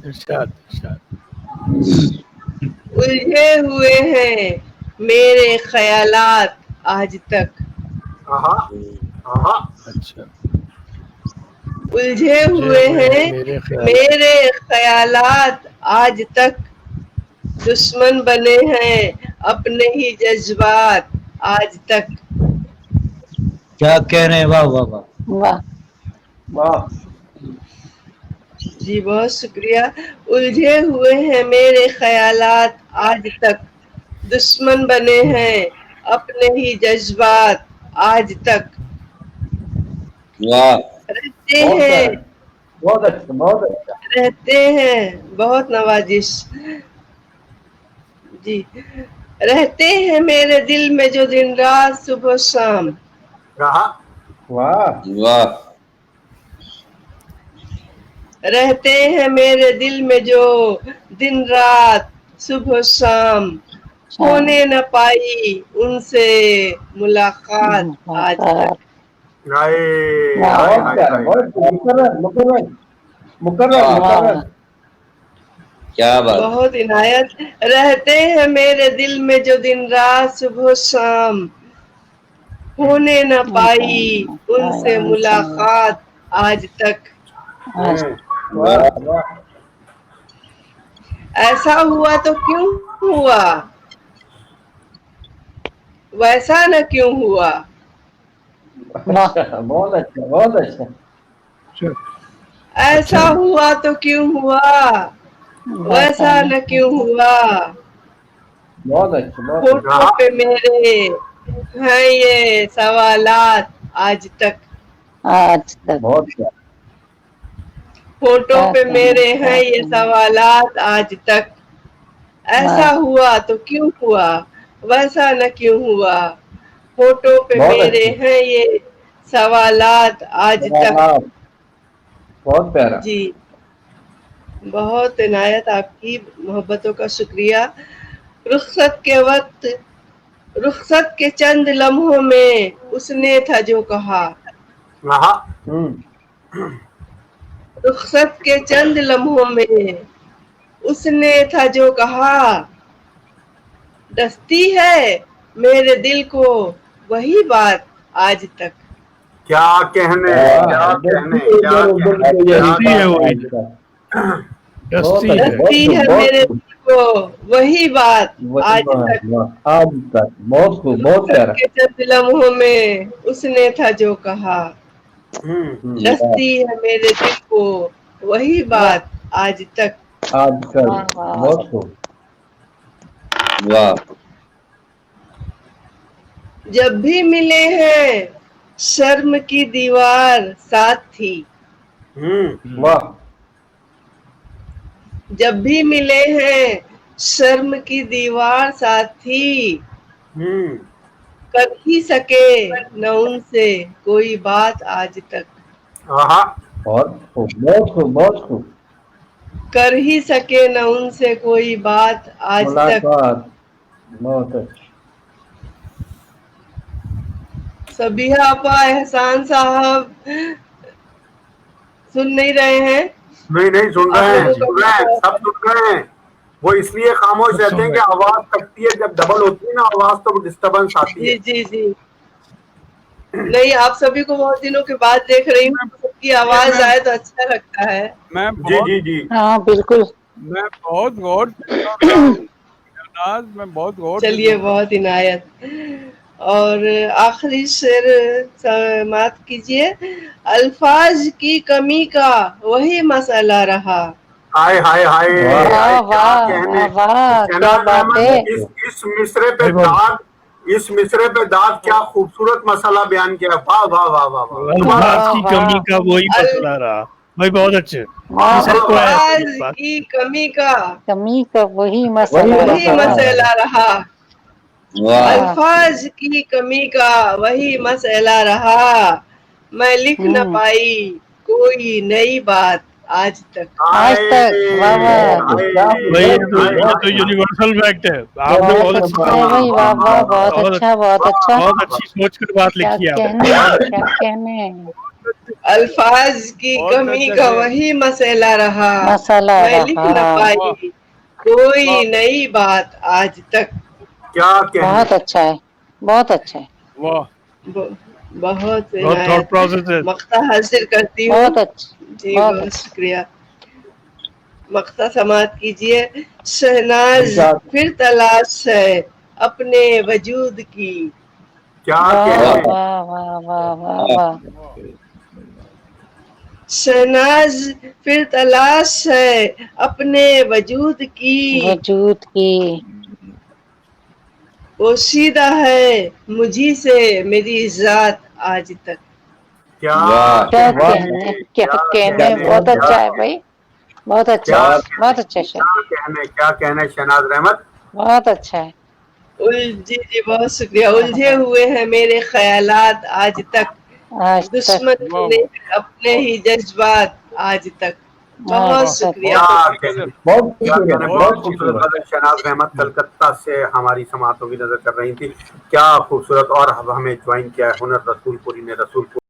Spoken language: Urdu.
ارشاد ارشاد. الجھے ہوئے ہیں میرے خیالات آج تک. اچھا. الجھے الجھے ہوئے ہوئے ہیں میرے خیالات. میرے خیالات آج تک. دشمن بنے ہیں اپنے ہی جذبات آج تک. کیا کہہ رہے ہیں، واہ واہ واہ واہ. واہ. جی بہت شکریہ. الجھے ہوئے ہیں میرے خیالات آج تک. دشمن بنے ہیں اپنے ہی جذبات آج تک. واہ، رہتے بہت ہیں پیارا، بہت اچھا، بہت اچھا. رہتے ہیں بہت نوازش. جی رہتے ہیں میرے دل میں جو دن رات صبح شام. واہ واہ. رہتے ہیں میرے دل میں جو دن رات صبح شام. ہونے نہ پائی ان سے ملاقات آج تک. بہت پیارا، بہت مکرر مکرر مکرر مکرر. کیا بات. بہت عنایت. رہتے ہیں میرے دل میں جو دن رات صبح شام. ہونے نہ پائی ان سے ملاقات آج تک. واہ واہ. ایسا ہوا تو کیوں ہوا ویسا نہ کیوں ہوا. اچھا، بہت اچھا، بہت اچھا. ایسا ہوا تو کیوں ہوا ویسا نہ کیوں ہوا. بہت اچھا، بہت اچھا. ہونٹوں پہ میرے ہیں یہ سوالات آج تک. آج تک. بہت پیارا. ہونٹوں پہ میرے ہیں یہ سوالات آج تک. ایسا ہوا تو کیوں ہوا ویسا نہ کیوں ہوا. ہونٹوں پہ بہت میرے اچھا. ہیں یہ سوالات آج تک. واہ، بہت پیارا. جی بہت عنایت آپ کی محبتوں کا شکریہ. رخصت کے وقت رخصت کے چند لمحوں میں اس نے تھا جو کہا. رخصت کے چند لمحوں میں اس نے تھا جو کہا. دستی ہے میرے دل کو وہی بات آج تک. کیا کہنے کیا کہنے کیا دستی ہے وہی کہنے. دستی ہے. دستی ہے میرے دل کو وہی بات آج تک. آج تک. بہت خوب، بہت رخصت پیارا. کے چند لمحوں میں اس نے تھا جو کہا. دستی ہے میرے دل کو وہی بات آج تک. آج تک. بہت خوب. واہ. جب بھی ملے ہیں شرم کی دیوار ساتھ تھی. واہ. جب بھی ملے ہیں شرم کی دیوار ساتھ تھی. کر ہی سکے نہ ان سے کوئی بات آج تک. بہت خوب، بہت خوب، بہت خوب. کر ہی سکے نہ ان سے کوئی بات آج تک. ملاقات. بہت اچھا. صبیحہ آپا، احسان صاحب سن نہیں رہے ہیں. نہیں سن آپ رہے ہیں، لوگوں سن رہے ہیں، سب سن رہے ہیں. وہ اس لیے خاموش رہتے ہیں کہ آواز کٹتی ہے، جب ڈبل ہوتی ہے نا آواز تو ڈسٹربنس آتی ہے. جی نہیں آپ سبھی کو بہت دنوں کے بعد دیکھ رہی ہوں. سب کی آواز آئے تو اچھا لگتا ہے. میں جی ہاں بالکل. میں بہت غور سے سن رہا ہوں. میں بہت غور سے چلیے سن رہا بہت عنایت. اور آخری شعر سماعت کیجیے. الفاظ کی کمی کا وہی مسئلہ رہا. ہائے ہائے ہائے واہ کیا واہ کہنے. واہ کیا شہناز بات احمد ہے. اس مصرے پہ داد کیا خوبصورت مسئلہ بیان کیا. واہ واہ واہ واہ واہ. الفاظ کی کمی کا وہی مسئلہ رہا. بھائی بہت اچھے. سب کو ہے الفاظ کی کمی کا کمی کا وہی مسئلہ رہا. واہ. الفاظ کی کمی کا وہی مسئلہ رہا. میں لکھ نہ پائی کوئی نئی بات آج تک. آج تک. واہ واہ. بھائی یہ تو یونیورسل فیکٹ ہے. آپ نے بہت اچھی ارے بھائی واہ واہ، بہت اچھا بہت اچھا. بہت اچھی سوچ کر بات کیا لکھی ہے آپ نے. کہنے کیا کہنے. الفاظ کی بہت کمی اچھا کا ہے۔ وہی مسئلہ رہا مسئلہ میں لکھ نہ رہا۔ پائی کوئی نئی بات آج تک کیا کہنے بہت اچھا ہے، بہت اچھا ہے، واہ بہت بہت تھاٹ پروسیس ہے۔ مقطع حاصل کرتی ہوں بہت اچھا، جی بہت بہت اچھا۔ شکریہ مقطع سماعت کیجیے شہناز پھر تلاش ہے اپنے وجود کی کیا واہ کہنے واہ واہ واہ واہ واہ، شہناز پھر تلاش ہے اپنے وجود کی وجود کی پوشیدہ ہے مجھی سے میری ذات آج تک کیا کیا کہنے کہنے، کیا کہنے، بہت اچھا ہے بھائی، بہت اچھا ہے، بہت اچھا ہے، کیا کہنے شہناز رحمت بہت اچھا ہے۔ جی جی بہت شکریہ الجھے ہوئے ہیں میرے خیالات آج تک آج تک دشمن نے اپنے ہی جذبات آج تک بہت آج تک شکریہ کیا کہنے بہت کیا شکریہ، کہنے بہت بہت خوبصورت شکریہ۔ غزل شہناز رحمت کلکتہ سے ہماری سماعتوں کی نظر کر رہی تھی کیا خوبصورت اور ہمیں جوائن کیا ہے ہنر رسول پوری نے رسول پور